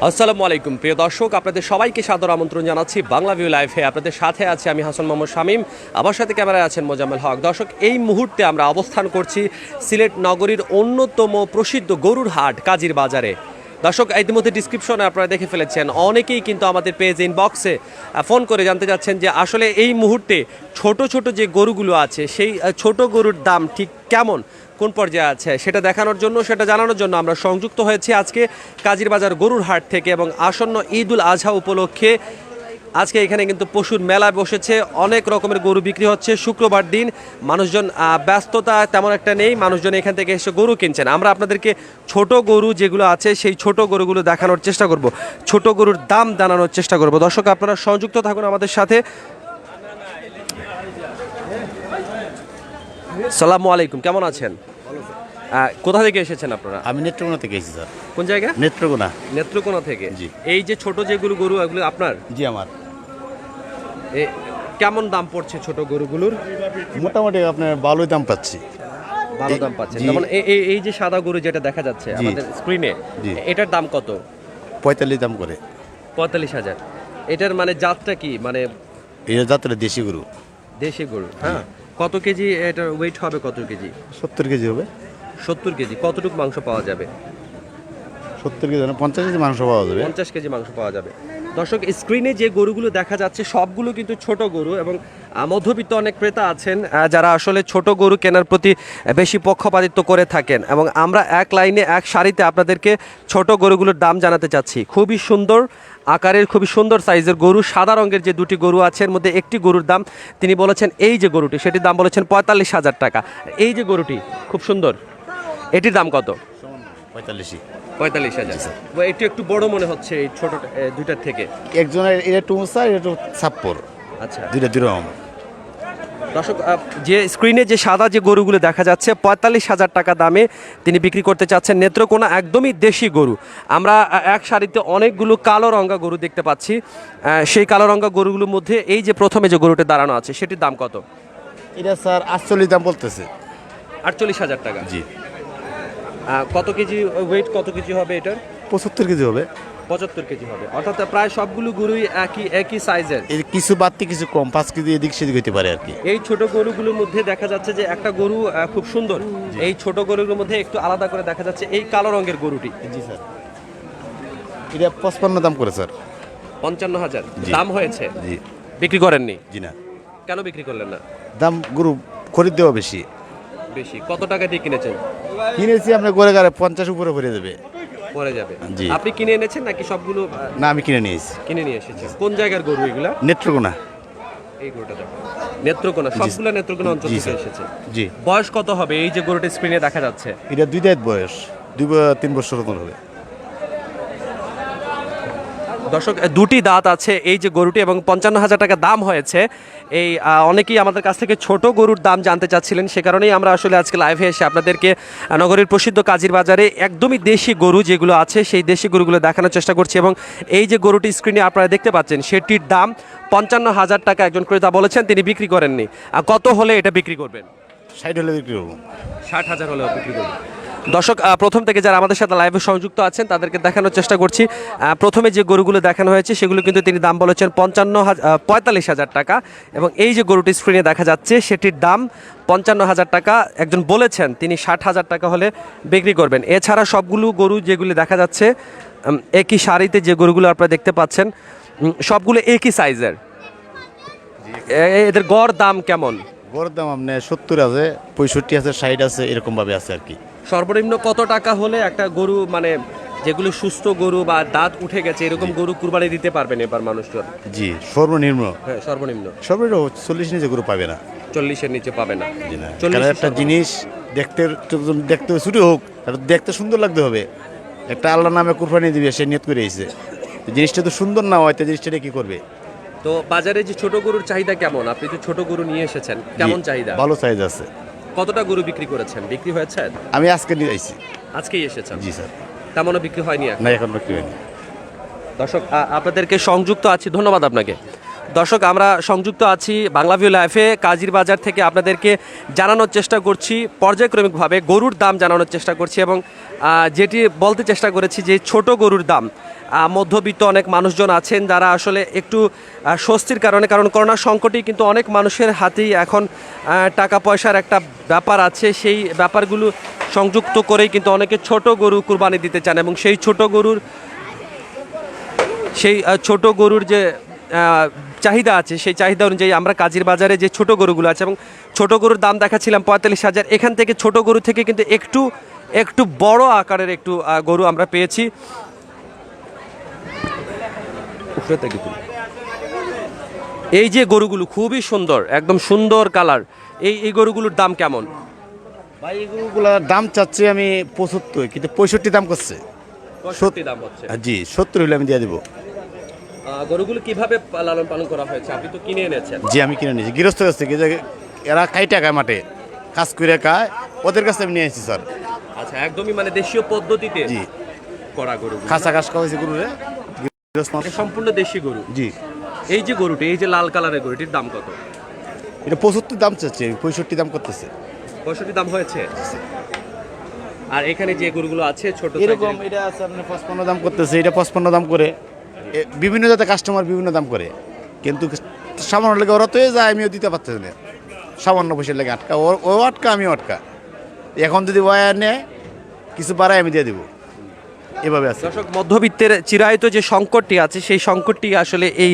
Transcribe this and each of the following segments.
আসসালামু আলাইকুম প্রিয় দর্শক, আপনাদের সবাইকে সাদর আমন্ত্রণ জানাচ্ছি বাংলাভিউ লাইভে। আপনাদের সাথে আছে আমি হাসান মোহাম্মদ শামীম, আমার সাথে ক্যামেরায় আছেন মোজাম্মেল হক। দর্শক, এই মুহূর্তে আমরা অবস্থান করছি সিলেট নগরীর অন্যতম প্রসিদ্ধ গরুর হাট কাজির বাজারে। দর্শক, ইতিমধ্যে ডিসক্রিপশনে আপনারা দেখে ফেলেছেন, অনেকেই কিন্তু আমাদের পেজ ইনবক্সে ফোন করে জানতে চাচ্ছেন যে আসলে এই মুহূর্তে ছোট ছোট যে গরুগুলো আছে সেই ছোট গরুর দাম ঠিক কেমন, কোন পর্যায়ে আছে সেটা দেখানোর জন্য, সেটা জানানোর জন্য আমরা সংযুক্ত হয়েছি আজকে কাজির বাজার গরুর হাট থেকে। এবং আসন্ন ঈদুল আজহা উপলক্ষে আজকে এখানে কিন্তু পশুর মেলা বসেছে, অনেক রকমের গরু বিক্রি হচ্ছে। শুক্রবার দিন মানুষজন ব্যস্ততা তেমন একটা নেই, মানুষজন এখান থেকে এসে গরু কিনছেন। আমরা আপনাদেরকে ছোট গরু যেগুলো আছে সেই ছোট গরুগুলো দেখানোর চেষ্টা করব, ছোট গরুর দাম জানানোর চেষ্টা করব। দর্শক, আপনারা সংযুক্ত থাকুন আমাদের সাথে। আসসালামু আলাইকুম, কেমন আছেন? কোথা থেকে এসেছেন আপনারা? আমি নেত্রকোনা থেকে এসেছি স্যার। কোন জায়গা? নেত্রকোনা। নেত্রকোনা থেকে? জি। এই যে ছোট যেগুলো গরু, এগুলো আপনার? জি আমার। কেমন দাম পড়ছে ছোট গরুগুলোর? মোটামুটি আপনার ভালোই দাম পাচ্ছি। ভালো দাম পাচ্ছেন? যেমন এই যে সাদা গরু যেটা দেখা যাচ্ছে আমাদের স্ক্রিনে, এটার দাম কত? 45 দাম করে। 45,000। এটার মানে জাতটা কি? মানে এটা জাতের দেশি গরু। দেশি গরু, হ্যাঁ। কত কেজি এটার ওয়েট হবে? কত কেজি? 70 কেজি হবে। 70 কেজি। কতটুকু মাংস পাওয়া যাবে? 70 কেজি না 50 কেজি মাংস পাওয়া যাবে। 50 কেজি মাংস পাওয়া যাবে। দর্শক, স্ক্রিনে যে গরুগুলো দেখা যাচ্ছে সবগুলো কিন্তু ছোট গরু, এবং মধ্যবিত্ত অনেক ক্রেতা আছেন যারা আসলে ছোট গরু কেনার প্রতি বেশি পক্ষপাতিত্ব করে থাকেন। এবং আমরা এক লাইনে এক সারিতে আপনাদেরকে ছোট গরুগুলোর দাম জানাতে চাচ্ছি। খুবই সুন্দর আকারের, খুবই সুন্দর সাইজের গরু, সাদা রঙের যে দুটি গরু আছে এর মধ্যে একটি গরুর দাম তিনি বলেছেন, এই যে গরুটি সেটির দাম বলেছেন 45,000 টাকা। এই যে গরুটি খুব সুন্দর, এটির দাম কত? 45,000। একটু একটু বড় মনে হচ্ছে এই ছোট দুইটার থেকে। একজনের এটা একটু উঁচা, এটা একটু ছাপ্পর। আচ্ছা, দুইটা রকম। দর্শক, যে স্ক্রিনে যে সাদা যে গরুগুলো দেখা যাচ্ছে 45,000 টাকা দামে তিনি বিক্রি করতে চাচ্ছেন। নেত্রকোনা একদমই দেশি গরু। আমরা এক সারিতে অনেকগুলো কালো রঙা গরু দেখতে পাচ্ছি। সেই কালো রঙা গরুগুলোর মধ্যে এই যে প্রথমে যে গরুটা দাঁড়ানো আছে সেটির দাম কত? এটা স্যার 48 দাম বলতেছে। 48,000 টাকা? জি। কত কেজি ওয়েট, কত কেজি হবে এটার? 75 কেজি হবে। 75 কেজি হবে, অর্থাৎ প্রায় সবগুলো গরুই একই সাইজের। এর কিছু বাড়তি কিছু কম, 5 কেজি এদিক সেদিক হতে পারে আর কি। এই ছোট গরুগুলোর মধ্যে দেখা যাচ্ছে যে একটা গরু খুব সুন্দর। এই ছোট গরুগুলোর মধ্যে একটু আলাদা করে দেখা যাচ্ছে এই কালো রঙের গরুটি। জি স্যার। এটা 55 দাম করে স্যার। 55,000 দাম হয়েছে? জি। বিক্রি করেননি? জি না। কেন বিক্রি করলেন না? দাম গরু খরিদ দেওয়া বেশি। বেশি? কত টাকা দিয়ে কিনেছেন? কিনেছি আমরা গড়ে গাড়ে 50 উপরে ভরে দেবে। পরে যাবে? জি। আপনি কিনে এনেছেন নাকি সবগুলো? না, আমি কিনে নিয়েছি। কিনে নিয়ে এসেছেন। কোন জায়গার গরু এগুলা? নেত্রকোনা। এই গরুটা দেখো, নেত্রকোনা। সবগুলো নেত্রকোনা অঞ্চল থেকে এসেছে। জি। বয়স কত হবে এই যে গরুটা স্ক্রিনে দেখা যাচ্ছে? এটা 2 দাঁত বয়স, 2-3 বছর মতো হবে। দর্শক, দুটি দাঁত আছে এই যে গরুটি, এবং 55,000 টাকা দাম হয়েছে। এই অনেকেই আমাদের কাছ থেকে ছোট গরুর দাম জানতে চাচ্ছিলেন, সে কারণেই আমরা আসলে আজকে লাইভে এসে আপনাদেরকে নগরীর প্রসিদ্ধ কাজির বাজারে একদমই দেশি গরু যেগুলো আছে সেই দেশি গরুগুলো দেখানোর চেষ্টা করছি। এবং এই যে গরুটি স্ক্রিনে আপনারা দেখতে পাচ্ছেন সেটির দাম 55,000 টাকা একজন ক্রেতা বলেছেন, তিনি বিক্রি করেননি। কত হলে এটা বিক্রি করবেন? 60 হলে বিক্রি করবো। 60,000 হলেও বিক্রি করবেন। দর্শক, প্রথম থেকে যারা আমাদের সাথে লাইভে সংযুক্ত আছেন তাদেরকে দেখানোর চেষ্টা করছি। প্রথমে যে গরুগুলো দেখানো হয়েছে সেগুলো কিন্তু তিনি দাম বলেছেন 45,000 টাকা, এবং এই যে গরুটি স্ক্রিনে দেখা যাচ্ছে সেটির দাম 55,000 টাকা একজন বলেছেন, তিনি 60,000 টাকা হলে বিক্রি করবেন। এছাড়া সবগুলো গরু যেগুলো দেখা যাচ্ছে একই সারিতে যে গরুগুলো আপনারা দেখতে পাচ্ছেন সবগুলো একই সাইজের। এদের গড় দাম কেমন? গড় দাম আপনার 70 আছে, 65 আছে, 60 আছে, এরকম ভাবে আছে আর কি। সর্বনিম্ন কত টাকা হলে একটা গরু, মানে যেগুলো সুস্থ গরু বা দাঁত উঠে গেছে এরকম গরু কুরবানি দিতে পারবেন এবার মানুষজন? জি, সর্বনিম্ন। হ্যাঁ, সর্বনিম্ন 40 নিচে গরু পাবে না। 40-এর নিচে পাবে না? জি না। কারণ একটা জিনিস দেখতে ছোট হোক, দেখতে সুন্দর লাগতে হবে। একটা আল্লাহর নামে কুরবানি দিবে, সে নিয়ত করে এসেছে। জিনিসটা তো সুন্দর না হয়, তো জিনিসটা কি করবে? তো বাজারে যে ছোট গরুর চাহিদা কেমন? আপনি তো ছোট গরু নিয়ে এসেছেন, কেমন চাহিদা? ভালো সাইজ আছে। কতটা গরু বিক্রি করেছেন? বিক্রি হয়েছে? আমি আজকে নিয়ে আইছি। আজকেই এসেছেন? জি স্যার। তেমনও বিক্রি হয়নি? না, এখন বিক্রি হয়নি। দর্শক, আপনাদেরকে সংযুক্ত আছি, ধন্যবাদ আপনাকে। দর্শক, আমরা সংযুক্ত আছি বাংলাভিউ লাইভে কাজির বাজার থেকে আপনাদেরকে জানানোর চেষ্টা করছি, পর্যায়ক্রমিকভাবে গরুর দাম জানানোর চেষ্টা করছি এবং যেটি বলতে চেষ্টা করেছি যে ছোট গরুর দাম মধ্যবিত্ত অনেক মানুষজন আছেন যারা আসলে একটু স্বস্তির কারণে, কারণ করোনা সংকটেই কিন্তু অনেক মানুষের হাতেই এখন টাকা পয়সার একটা ব্যাপার আছে, সেই ব্যাপারগুলো সংযুক্ত করেই কিন্তু অনেকে ছোট গরু কুরবানি দিতে চান এবং সেই ছোট গরুর যে চাহিদা আছে সেই চাহিদা অনুযায়ী আমরা কাজির বাজারে যে ছোট গরুগুলো আছে এবং ছোট গরুর দাম দেখাচ্ছিলাম 45,000। এখান থেকে ছোট গরু থেকে কিন্তু একটু বড় আকারের একটু গরু আমরা পেয়েছি। এই যে গরুগুলো খুবই সুন্দর, একদম সুন্দর কালার, এই গরুগুলোর দাম কেমন ভাই? এই গরুগুলোর দাম চাচ্ছি আমি 75, কিন্তু 65 দাম করছে। 65 দাম হচ্ছে? জি, 70 হলে আমি দিয়ে দেবো। গরুগুলো কিভাবে লালন পালন করা হয়েছে? আপনি তো কিনে এনেছেন? জি, আমি কিনে নিয়েছি গৃহস্থ কাছ থেকে, এরা খাইটা খায় মাঠে, কাজ করে খায়, ওদের কাছে আমি নিয়ে এসেছি স্যার। আচ্ছা, একদমই মানে দেশীয় পদ্ধতিতে জি করা গরু, খাসা ঘাস খাওয়াইছে গরুরে, সম্পূর্ণ দেশি গরু। জি। এই যে গরুটি, এই যে লাল কালারের গরুটির দাম কত? এটা 75 দাম চাচ্ছে, 65 দাম করতেছে। 65 দাম হয়েছে। আর এখানে যে গরুগুলো আছে ছোট এরকম, এটা আছে আপনার 55 দাম করতেছে, এটা 55 দাম করে। বিভিন্ন জাতের কাস্টমার বিভিন্ন দাম করে, কিন্তু সামান্য লেগে ওরা তো যায়, আমিও দিতে পারতেছি না, সামান্য পয়সা লেগে আটকা, ও আটকা আমিও আটকা। এখন যদি ওয়ার নেয় কিছু বাড়ায় আমি দিয়ে দেবো, এভাবে আছে। দর্শক, মধ্যবিত্তের চিরায়ত যে সংকটটি আছে সেই সংকটটি আসলে এই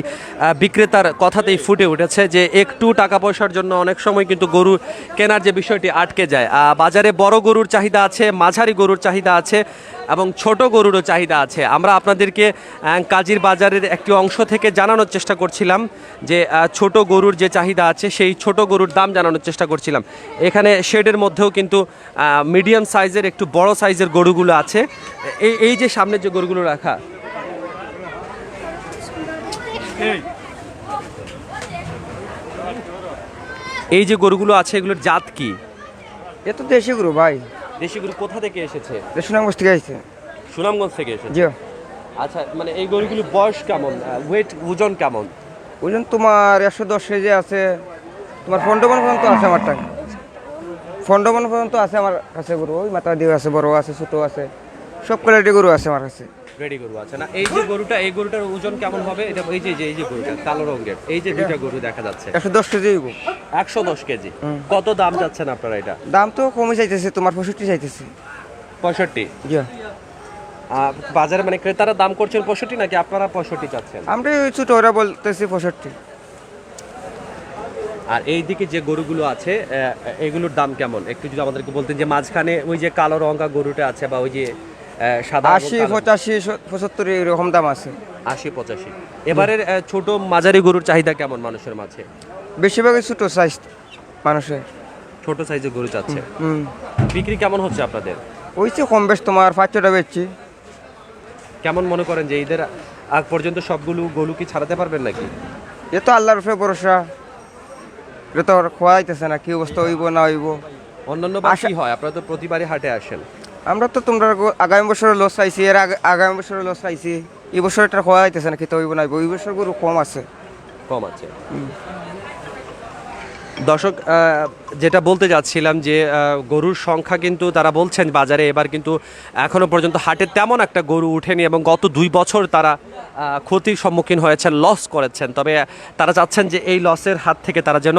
বিক্রেতার কথাতেই ফুটে উঠেছে যে একটু টাকা পয়সার জন্য অনেক সময় কিন্তু গরু কেনার যে বিষয়টি আটকে যায়। বাজারে বড় গরুর চাহিদা আছে, মাঝারি গরুর চাহিদা আছে এবং ছোট গরুরও চাহিদা আছে। আমরা আপনাদেরকে কাজির বাজারের একটি অংশ থেকে জানানোর চেষ্টা করছিলাম যে ছোট গরুর যে চাহিদা আছে সেই ছোট গরুর দাম জানানোর চেষ্টা করছিলাম। এখানে শেডের মধ্যেও কিন্তু মিডিয়াম সাইজের একটু বড় সাইজের গরুগুলো আছে। এই যে সামনে যে গরুগুলো রাখা, এই যে গরুগুলো আছে এগুলোর জাত কি? এ তো দেশি গরু ভাই। দেশি গরু কোথা থেকে এসেছে? সুনামগঞ্জ থেকে আসছে। সুনামগঞ্জ থেকে এসেছে? জি। আচ্ছা, মানে এই গরুগুলো বয়স কেমন, ওজন কেমন? ওজন তোমার 110 কেজি আছে, তোমার 15 মণ পর্যন্ত আছে আমার টাকা, 15 মণ পর্যন্ত আছে আমার কাছে গরু। ওই মাথা দিয়ে আছে, বড় আছে, ছোট আছে, সব কোয়ালিটি গরু আছে আমার কাছে। রেডি গরু আছে না? এই যে গরুটা, এই গরুটার ওজন কেমন হবে? এটা এই যে গরুটা কালো রঙের, এই যে দুইটা গরু দেখা যাচ্ছে, 110 কেজি। 110 কেজি। কত দাম যাচ্ছেন আপনারা? এটা দাম তো কমে চাইতেছে, তোমার 65 চাইতেছে। 65? জি। বাজারে মানে ক্রেতারা দাম করছেন 65 নাকি আপনারা 65 চাচ্ছেন? আমরা ওই ছোট ওরা বলতেছি 65। আর এই দিকে যে গরুগুলো আছে এগুলোর দাম কেমন একটু যদি আমাদেরকে বলতেন। যে মাঝখানে ওই যে কালো রঙা গরুটা আছে বা ওই যে সাদা, 80, 85, 75 এরকম দাম আছে। 80, 85। এবারের ছোট মাঝারি গরুর চাহিদা কেমন মানুষের মাঝে? বেশিরভাগই ছোট সাইজ মানুষের, ছোট সাইজের গরু চাচ্ছে। বিক্রি কেমন হচ্ছে আপনাদের? ওইছে কম বেশ, তোমার 500টা বেচছি। কেমন মনে করেন যে ঈদের আগ পর্যন্ত সবগুলো গরু কি ছাড়াতে পারবেন নাকি? এ তো আল্লাহর উপরে ভরসা, এটা তো খোয়াইতেছে না, কি অবস্থা হইব না হইব। অন্যান্য কি হয়? আপনারা তো প্রতিবারই হাটে আসেন। আমরা তো তোমরা আগামী বছরে লস পাইছি, এর আগামী বছরে লস পাইছি, এই বছর এটা খোয়াইতেছে না, খেতে হইব না হইব। এই বছর গরু কম আছে। দর্শক, যেটা বলতে যাচ্ছিলাম যে গরুর সংখ্যা কিন্তু তারা বলছেন বাজারে এবার কিন্তু এখনো পর্যন্ত হাটে তেমন একটা গরু উঠেনি এবং গত 2 বছর তারা ক্ষতির সম্মুখীন হয়েছেন, লস করেছেন। তবে তারা চাচ্ছেন যে এই লসের হাত থেকে তারা যেন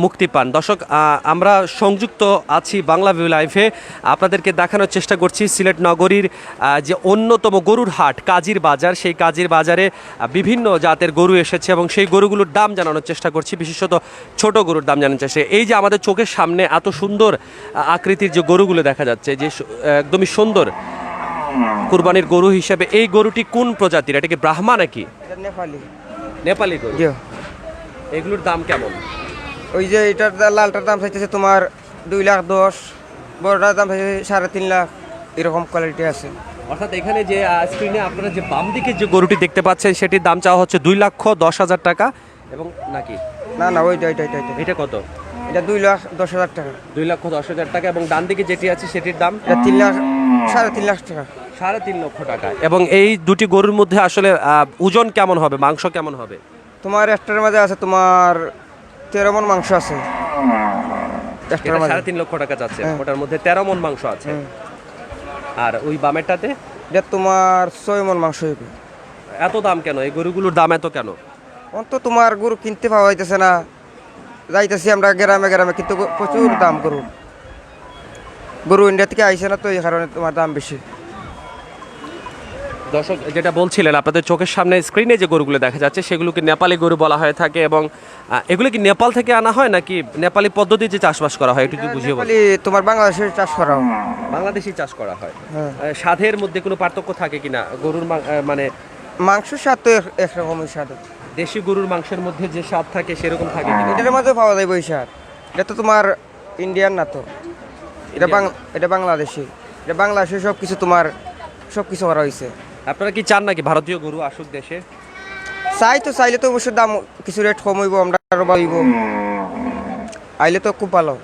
মুক্তি পান। দর্শক, আমরা সংযুক্ত আছি বাংলাভিউ লাইভে, আপনাদেরকে দেখানোর চেষ্টা করছি সিলেট নগরীর যে অন্যতম গরুর হাট কাজির বাজার। সেই কাজির বাজারে বিভিন্ন জাতের গরু এসেছে এবং সেই গরুগুলোর দাম জানানোর চেষ্টা করছি, বিশেষত ছোট গরুর দাম জানানোর চেষ্টা। এই যে আমাদের চোখের সামনে এত সুন্দর আকৃতির যে গরুগুলো দেখা যাচ্ছে, যে একদমই সুন্দর কুরবানির গরু হিসেবে, এই গরুটি কোন প্রজাতির? এটা কি ব্রাহ্মা নাকি? নেপালি গরু। এগুলোর দাম কেমন? ওই যে এটার লালটার দাম চাইতেছে তোমার 2,10,000, বড়টার দাম চাইছে 3.5 লাখ, এরকম কোয়ালিটি আছে। অর্থাৎ এখানে যে স্ক্রিনে আপনারা যে বাম দিকে যে গরুটি দেখতে পাচ্ছেন সেটির দাম চাওয়া হচ্ছে 2,10,000 টাকা এবং নাকি? না ওইটা এটা কত? এটা 2,10,000 টাকা। 2,10,000 টাকা। এবং ডান দিকে যেটি আছে সেটির দাম? এটা 3 লাখ, 3.5 লাখ টাকা। 3.5 লক্ষ টাকা। এবং এই দুটি গরুর মধ্যে আসলে ওজন কেমন হবে, মাংস কেমন হবে? তোমার একটার মাঝে আছে তোমার 13 মণ মাংস আছে একটার এটা মাঝে। 3.5 লক্ষ টাকা যাচ্ছে, হ্যাঁ। ওটার মধ্যে 13 মণ মাংস আছে। আর ওই বামেরটাতে এটা তোমার 6 মণ মাংস হইবে। এত দাম কেন? এই গরুগুলোর দাম এত কেন? অন্ত তোমার গরু কিনতে পাওয়া যাইতেছে না, যাইতেছি আমরা গ্রামে গ্রামে, কিন্তু প্রচুর দাম গরু। গরু ইন্ডিয়া থেকে আইসে না, তো এই কারণে তোমার দাম বেশি। দর্শক যেটা বলছিলেন, আপনাদের চোখের সামনে স্ক্রিনে যে গরুগুলো দেখা যাচ্ছে সেগুলোকে নেপালি গরু বলা হয়ে থাকে, এবং এগুলো কি নেপাল থেকে আনা হয় নাকি নেপালি পদ্ধতিতে চাষবাস করা হয়? একটু যদি বুঝিয়ে বলেন। নেপালি তোমার বাংলাদেশে চাষ করা হয়। বাংলাদেশি চাষ করা হয়। হ্যাঁ। স্বাদের মধ্যে কোনো পার্থক্য থাকে কিনা গরুর মানে মাংসের স্বাদ তো একরকমই স্বাদ। দেশি গরুর মাংসের মধ্যে যে স্বাদ থাকে সেরকম থাকে কিনা? এটার মধ্যে পাওয়া যায় ওই স্বাদ। এটা তো তোমার ইন্ডিয়ান না তো, এটা বাংলাদেশি। এটা বাংলাদেশে সব কিছু তোমার সব কিছু করা হয়েছে। আপনারা কি চান নাকি ভারতীয় গরু আসুক দেশে? চাইলে তো অবশ্যই দাম কিছু রেট কম হইব, আমরা আরো বাড়িব। আইলে তো খুব ভালো।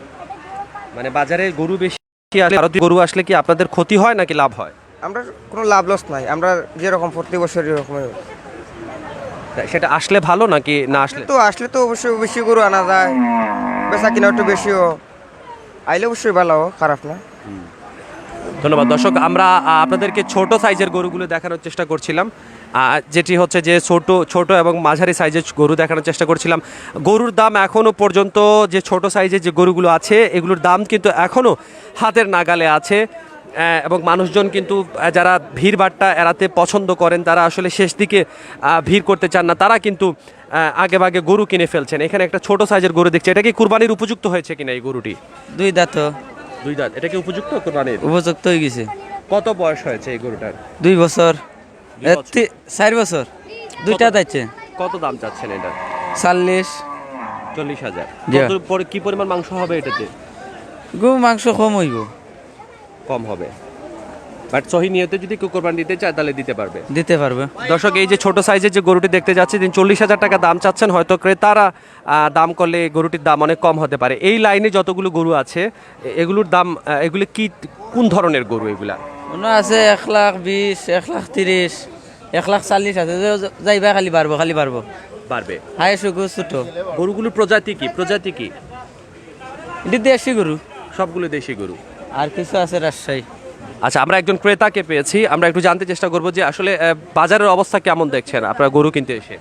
মানে বাজারে গরু বেশি আসলে, ভারতীয় গরু আসলে কি আপনাদের ক্ষতি হয় নাকি লাভ হয়? আমরা কোনো লাভ লস নাই, আমরা যেরকম প্রতি বছর এরকমই। সেটা আসলে ভালো নাকি না আসলে? আসলে তো অবশ্যই বেশি গরু আনা যায়, বেচা কিনা একটু বেশিও। আইলে অবশ্যই ভালো, খারাপ না। ধন্যবাদ। দর্শক, আমরা আপনাদেরকে ছোট সাইজের গরুগুলো দেখানোর চেষ্টা করছিলাম, যেটি হচ্ছে যে ছোট এবং মাঝারি সাইজের গরু দেখানোর চেষ্টা করছিলাম। গরুর দাম এখনও পর্যন্ত যে ছোট সাইজের যে গরুগুলো আছে এগুলোর দাম কিন্তু এখনও হাতের নাগালে আছে, এবং মানুষজন কিন্তু যারা ভিড়ভাট্টা এড়াতে পছন্দ করেন, তারা আসলে শেষ দিকে ভিড় করতে চান না, তারা কিন্তু আগে ভাগে গরু কিনে ফেলছেন। এখানে একটা ছোট সাইজের গরু দেখছি, এটা কি কুরবানির উপযুক্ত হয়েছে কিনা এই গরুটি? 2 দাঁত। 2 দাঁত। এটা কি উপযুক্ত কুরবানির? উপযুক্ত হয়ে গেছে। কত বয়স হয়েছে এই গরুটার? 2 বছর। 2 বছর। 4 বছর। 2টা যাচ্ছে। কত দাম চাচ্ছেন এটা? 40। 40,000। জি। কি পরিমাণ মাংস হবে এটাতে? গরু মাংস কম হইব। কম হবে, বাট সহি নিয়তে যদি কেউ কোরবানি দিতে চায় তাহলে দিতে পারবে। দিতে পারবে। দর্শক, এই যে ছোট সাইজের যে গরুটি দেখতে যাচ্ছে, তিনি 40,000 টাকা দাম চাচ্ছেন। হয়তো ক্রেতারা দাম করলে গরুটির দাম অনেক কম হতে পারে। এই লাইনে যতগুলো গরু আছে এগুলোর দাম, এগুলো কি কোন ধরনের গরু এগুলা? মনে আছে 1,20,000, 1,30,000, 1,40,000 আছে। যাইবা খালি বাড়বো। বাড়বে। হাই সুগু ছোট। গরুগুলোর প্রজাতি কি? এটি দেশি গরু। সবগুলো দেশি গরু। আর কিছু আছে রাজশাহী। আচ্ছা, আমরা একজন ক্রেতাকে পেয়েছি, আমরা একটু জানতে চেষ্টা করবো যে আসলে বাজারের অবস্থা কেমন দেখছেন আপনারা গরু কিনতে এসে?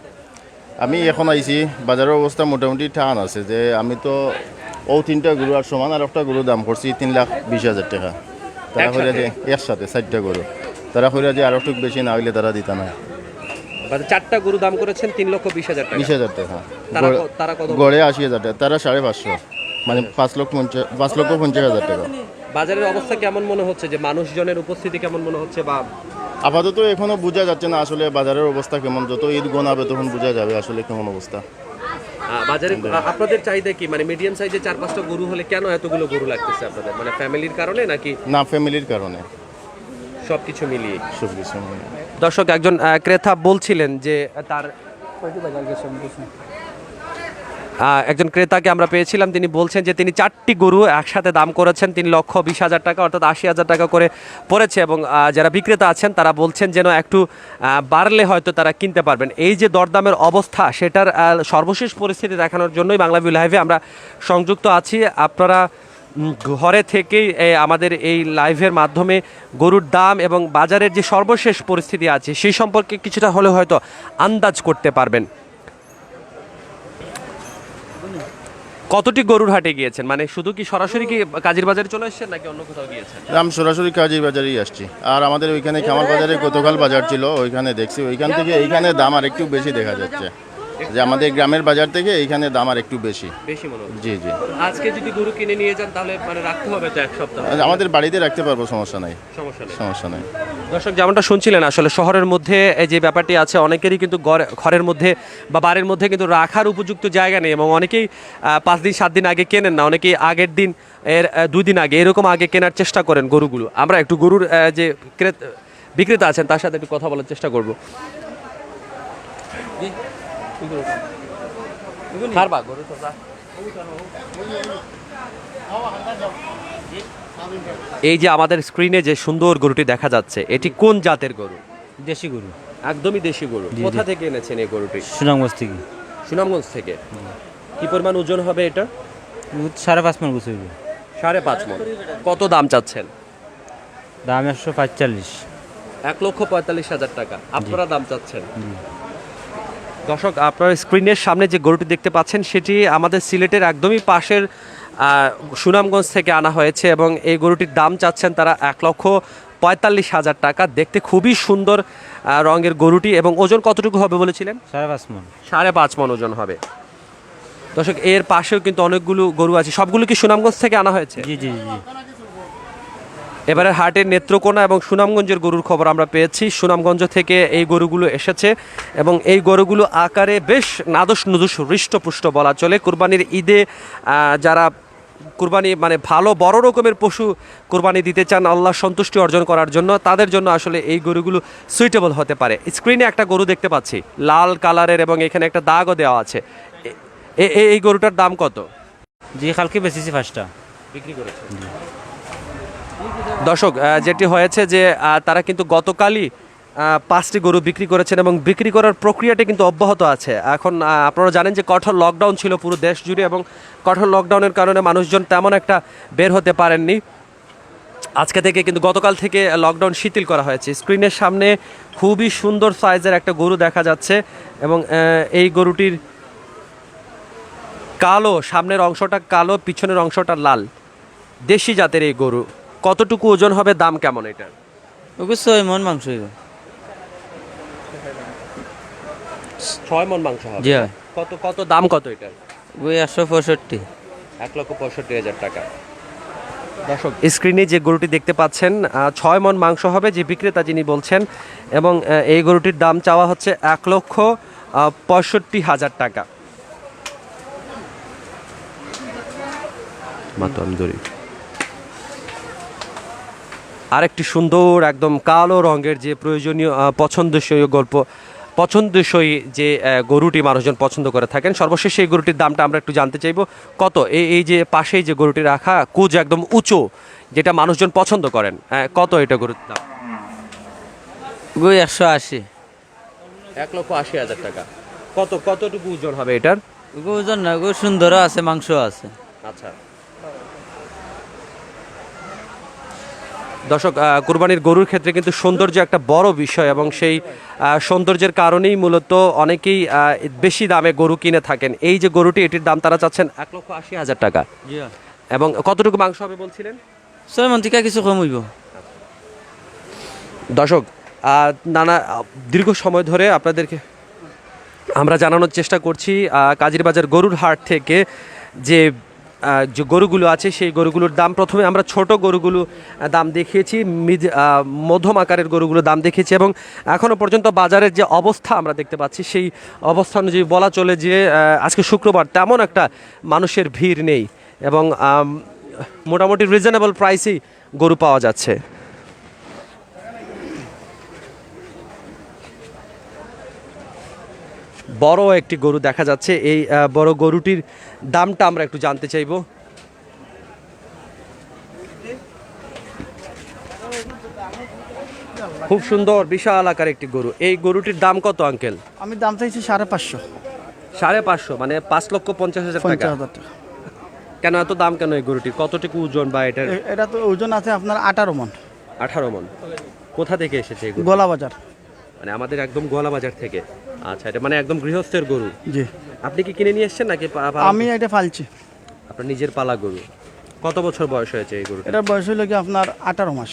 আমি এখন আইছি, বাজারের অবস্থা মোটামুটি টান আছে। যে আমি তো 3টা গরু আর সমান আর একটা গরু দাম করছি 3,20,000 টাকা। তারা হইয়া যে একসাথে 4টা গরু, তারা হইয়া যে আরো একটু বেশি না হইলে তারা দিতা না। 4টা গরু দাম করেছেন 3,20,000 টাকা। 20,000 টাকা। তারা কত? গড়ে 80,000 টাকা, তারা 550, মানে 5,50,000 টাকা। বাজারের অবস্থা কেমন মনে হচ্ছে, যে মানুষজনের উপস্থিতি কেমন মনে হচ্ছে? বা আপাতত এখনো বোঝা যাচ্ছে না আসলে বাজারের অবস্থা কেমন। যত ঈদ গোনাবে তখন বোঝা যাবে আসলে কেমন অবস্থা। বাজারে আপনাদের চাহিদা কি? মানে মিডিয়াম সাইজে 4-5টা গরু হলে কেন এতগুলো গরু লাগতেছে আপনাদের? মানে ফ্যামিলির কারণে নাকি? না, ফ্যামিলির কারণে, সবকিছু মিলিয়ে। সব কিছু মিলিয়ে। দর্শক, একজন ক্রেতা বলছিলেন যে তার একজন ক্রেতাকে আমরা পেয়েছিলাম, তিনি বলছেন যে তিনি 4টি গরু একসাথে দাম করেছেন 3,20,000 টাকা, অর্থাৎ 80,000 টাকা করে পড়েছে, এবং যারা বিক্রেতা আছেন তারা বলছেন যেন একটু বাড়লে হয়তো তারা কিনতে পারবেন। এই যে দরদামের অবস্থা, সেটার সর্বশেষ পরিস্থিতি দেখানোর জন্যই বাংলাভিউ লাইভে আমরা সংযুক্ত আছি। আপনারা ঘরে থেকেই আমাদের এই লাইভের মাধ্যমে গরুর দাম এবং বাজারের যে সর্বশেষ পরিস্থিতি আছে সেই সম্পর্কে কিছুটা হলেও হয়তো আন্দাজ করতে পারবেন। কতটি গরুর হাটে গিয়েছেন? মানে শুধু কি সরাসরি কি কাজীর বাজারে চলে এসেছেন নাকি অন্য কোথাও গিয়েছেন? আমি সরাসরি কাজীর বাজারেই আসছি। আর আমাদের ওইখানে কামাল বাজারে গতকাল বাজার ছিল, ওইখানে দেখছি ওইখান থেকে এইখানে দাম আর একটু বেশি দেখা যাচ্ছে। যে আমাদের গ্রামের বাজার থেকে এইখানে দাম আর একটু বেশি মনে হচ্ছে। জি জি। আজকে যদি গরু কিনে নিয়ে যান তাহলে মানে রাখতে হবে তো 1 সপ্তাহ? আমাদের বাড়িতে রাখতে পারবো, সমস্যা নাই। সমস্যা নেই। দর্শক, যেমনটা শুনছিলেন, আসলে শহরের মধ্যে যে ব্যাপারটি আছে, অনেকেরই কিন্তু ঘরের মধ্যে বা বাড়ির মধ্যে কিন্তু রাখার উপযুক্ত জায়গা নেই, এবং অনেকেই 5 দিন 7 দিন আগে কেনেন না, অনেকেই আগের দিন এর 2 দিন আগে এরকম আগে কেনার চেষ্টা করেন গরুগুলো। আমরা একটু গরুর যে বিক্রেতা আছেন তার সাথে একটু কথা বলার চেষ্টা করবো। এই যে আমাদের স্ক্রিনে যে সুন্দর গরুটি দেখা যাচ্ছে, এটি কোন জাতের গরু? দেশি গরু। একদমই দেশি গরু। কোথা থেকে এনেছেন এই গরুটি? সুনামগঞ্জ থেকে। সুনামগঞ্জ থেকে। কি পরিমাণ ওজন হবে এটা? 5.5 মন গুছ হইবে। 5.5 মণ। কত দাম চাচ্ছেন? দাম 145। 1,45,000 টাকা আপনারা দাম চাচ্ছেন। দর্শক, আপনারা স্ক্রিনের সামনে যে গরুটি দেখতে পাচ্ছেন সেটি আমাদের সিলেটের একদমই পাশের সুনামগঞ্জ থেকে আনা হয়েছে এবং এই গরুটির দাম চাচ্ছেন তারা 1,45,000 টাকা। দেখতে খুবই সুন্দর রঙের গরুটি এবং ওজন কতটুকু হবে বলেছিলেন? 5.5 মন। 5.5 মণ ওজন হবে। দর্শক, এর পাশেও কিন্তু অনেকগুলো গরু আছে। সবগুলো কি সুনামগঞ্জ থেকে আনা হয়েছে? জি জি জি। এবারে হাটের নেত্রকোনা এবং সুনামগঞ্জের গরুর খবর আমরা পেয়েছি। সুনামগঞ্জ থেকে এই গরুগুলো এসেছে এবং এই গরুগুলো আকারে বেশ নাদুস নুদুস হৃষ্টপুষ্ট বলা চলে। কুরবানির ঈদে যারা কুরবানি মানে ভালো বড় রকমের পশু কুরবানি দিতে চান আল্লাহ সন্তুষ্টি অর্জন করার জন্য, তাদের জন্য আসলে এই গরুগুলো সুইটেবল হতে পারে। স্ক্রিনে একটা গরু দেখতে পাচ্ছি লাল কালারের এবং এখানে একটা দাগও দেওয়া আছে। এই গরুটার দাম কত? জি, কালকে বেচেছি 5টা। বিক্রি করেছে। দর্শক, যেটি হয়েছে যে তারা কিন্তু গতকালই 5টি গরু বিক্রি করেছেন এবং বিক্রি করার প্রক্রিয়াটি কিন্তু অব্যাহত আছে। এখন আপনারা জানেন যে কঠোর লকডাউন ছিল পুরো দেশ জুড়ে এবং কঠোর লকডাউনের কারণে মানুষজন তেমন একটা বের হতে পারেননি। আজকে থেকে কিন্তু গতকাল থেকে লকডাউন শিথিল করা হয়েছে। স্ক্রিনের সামনে খুবই সুন্দর সাইজের একটা গরু দেখা যাচ্ছে এবং এই গরুটির কালো, সামনের অংশটা কালো, পিছনের অংশটা লাল, দেশি জাতের এই গরু। কতটুকু ওজন হবে, দাম কেমন এটার? ওকে 6 মন মাংস হইব। 6 মণ মাংস হবে। জি হয়। কত দাম কত এটার? ওই 165। 1,65,000 টাকা। দর্শক, স্ক্রিনে যে গরুটি দেখতে পাচ্ছেন 6 মণ মাংস হবে, যে বিক্রেতা যিনি বলছেন, এবং এই গরুটির দাম চাওয়া হচ্ছে 1,65,000 টাকা। আরেকটি সুন্দর একদম কালো রঙের যে প্রয়োজনীয় পছন্দসই যে গরুটি মানুষজন পছন্দ করে থাকেন, সর্বশেষ এই গরুটির দামটা আমরা একটু জানতে চাইবো। কত? এই যে পাশেই যে গরুটি রাখা, কুজ একদম উঁচু, যেটা মানুষজন পছন্দ করেন, কত এটা গরুর দাম? ওই 180। 1,80,000 টাকা। কতটুকু ওজন হবে এটার? ওকে ওজন না, ওকে সুন্দরও আছে, মাংস আছে। আচ্ছা দর্শক, কুরবানির গরুর ক্ষেত্রে কিন্তু সৌন্দর্য একটা বড় বিষয় এবং সেই সৌন্দর্যের কারণেই মূলত অনেকেই বেশি দামে গরু কিনে থাকেন। এই যে গরুটি, এটির দাম তারা চাচ্ছেন 1,80,000 টাকা। জি হয়। এবং কতটুকু মাংস হবে বলছিলেন? 6 মন থেকে কিছু কম হইব। দর্শক, নানা দীর্ঘ সময় ধরে আপনাদেরকে আমরা জানানোর চেষ্টা করছি কাজিরবাজার গরুর হাট থেকে যে গরুগুলো আছে সেই গরুগুলোর দাম। প্রথমে আমরা ছোট গরুগুলো দাম দেখিয়েছি, মধ্যম আকারের গরুগুলো দাম দেখিয়েছি এবং এখনও পর্যন্ত বাজারের যে অবস্থা আমরা দেখতে পাচ্ছি সেই অবস্থা অনুযায়ী বলা চলে যে আজকে শুক্রবার তেমন একটা মানুষের ভিড় নেই এবং মোটামুটি রিজনেবল প্রাইসেই গরু পাওয়া যাচ্ছে। বড় একটি গরু দেখা যাচ্ছে। এই বড় গরুটির দামটা আমরা একটু জানতে চাইব। খুব সুন্দর বিশাল আকার একটি গরু। এই গরুটির দাম কত আঙ্কেল? আমি দাম চাইছি 550। 550 মানে 5,50,000 টাকা। 50,000 টাকা। কেন এত দাম কেন এই গরুটির? কতটুকু ওজন বা এটার? এটা তো ওজন আছে আপনার 18 মন। 18 মণ। কোথা থেকে এসেছে এই গরু? গোলা বাজার। মানে আমাদের একদম গোয়ালা বাজার থেকে। আচ্ছা, এটা মানে একদম গৃহস্থের গরু। জি। আপনি কি কিনে নিয়ে এসেছেন নাকি আমি এটা ফালছি। আপনার নিজের পালা গরু? কত বছর বয়স হয়েছে এই গরুটা? এটার বয়স হলো কি আপনার 18 মাস।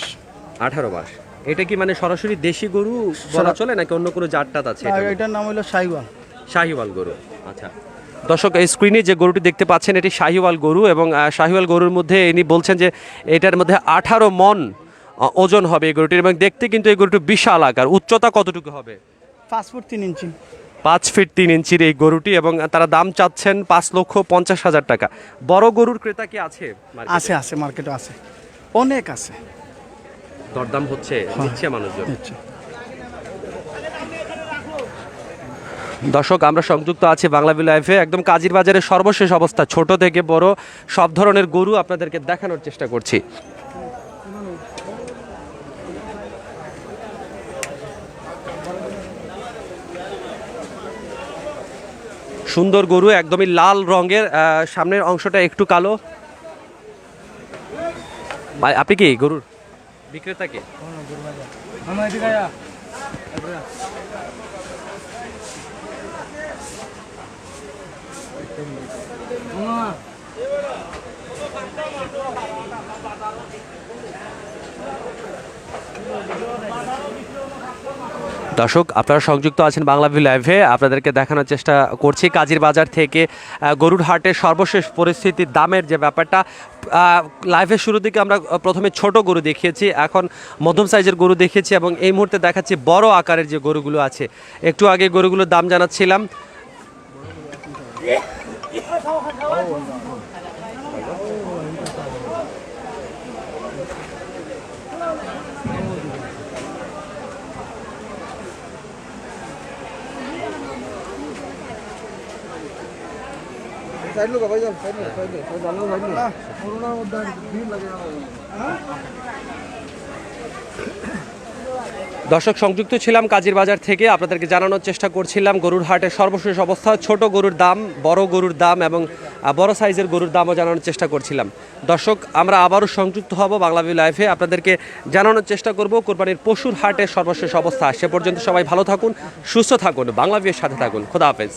18 মাস। এটা কি মানে সরাসরি দেশি গরু বলা চলে নাকি অন্য কোনো জাতটাত আছে? এটার নাম হলো শাহিওয়াল। শাহিওয়াল গরু। আচ্ছা দর্শক, এই স্ক্রিনে যে গরুটি দেখতে পাচ্ছেন এটি শাহিওয়াল গরু এবং শাহিওয়াল গরুর মধ্যে ইনি বলছেন যে এটার মধ্যে 18 মণ ওজন হবে এই গরুটির এবং দেখতে কিন্তু এই গরুটি বিশাল আকার। উচ্চতা কতটুকু হবে? 5 ফুট 3 ইঞ্চি। 5 ফিট 3 ইঞ্চির এই গরুটি এবং তারা দাম চাচ্ছেন 5,50,000 টাকা। বড় গরুর ক্রেতা কি আছে? আছে মার্কেটে আছে, অনেক আছে। দরদাম হচ্ছে, দিচ্ছে মানুষজন। দর্শক, আমরা সংযুক্ত আছি বাংলাভিউ লাইভে। একদম কাজিরবাজারের সর্বশেষ অবস্থা, ছোট থেকে বড় সব ধরনের গরু আপনাদেরকে দেখানোর চেষ্টা করছি। সুন্দর গরু, একদমই লাল রঙের, সামনের অংশটা একটু কালো। ভাই আপনি কি গরুর বিক্রেতা কে? দর্শক আপনারা সংযুক্ত আছেন বাংলাভিউ লাইভে। আপনাদেরকে দেখানোর চেষ্টা করছি কাজীর বাজার থেকে গরুর হাটের সর্বশেষ পরিস্থিতির দামের যে ব্যাপারটা। লাইভের শুরুর দিকে আমরা প্রথমে ছোট গরু দেখিয়েছি, এখন মধ্যম সাইজের গরু দেখিয়েছি এবং এই মুহূর্তে দেখাচ্ছি বড় আকারের যে গরুগুলো আছে। একটু আগে গরুগুলোর দাম জানাচ্ছিলাম। দর্শক সংযুক্ত ছিলাম কাজীর বাজার থেকে, আপনাদেরকে জানানোর চেষ্টা করছিলাম গরুর হাটের সর্বশেষ অবস্থা, ছোট গরুর দাম, বড় গরুর দাম এবং বড় সাইজের গরুর দামও জানানোর চেষ্টা করছিলাম। দর্শক আমরা আবারও সংযুক্ত হব বাংলাভিউ লাইভে, আপনাদেরকে জানানোর চেষ্টা করব কোরবানির পশুর হাটের সর্বশেষ অবস্থা। সে পর্যন্ত সবাই ভালো থাকুন, সুস্থ থাকুন, বাংলাভিউর সাথে থাকুন। খোদা হাফেজ।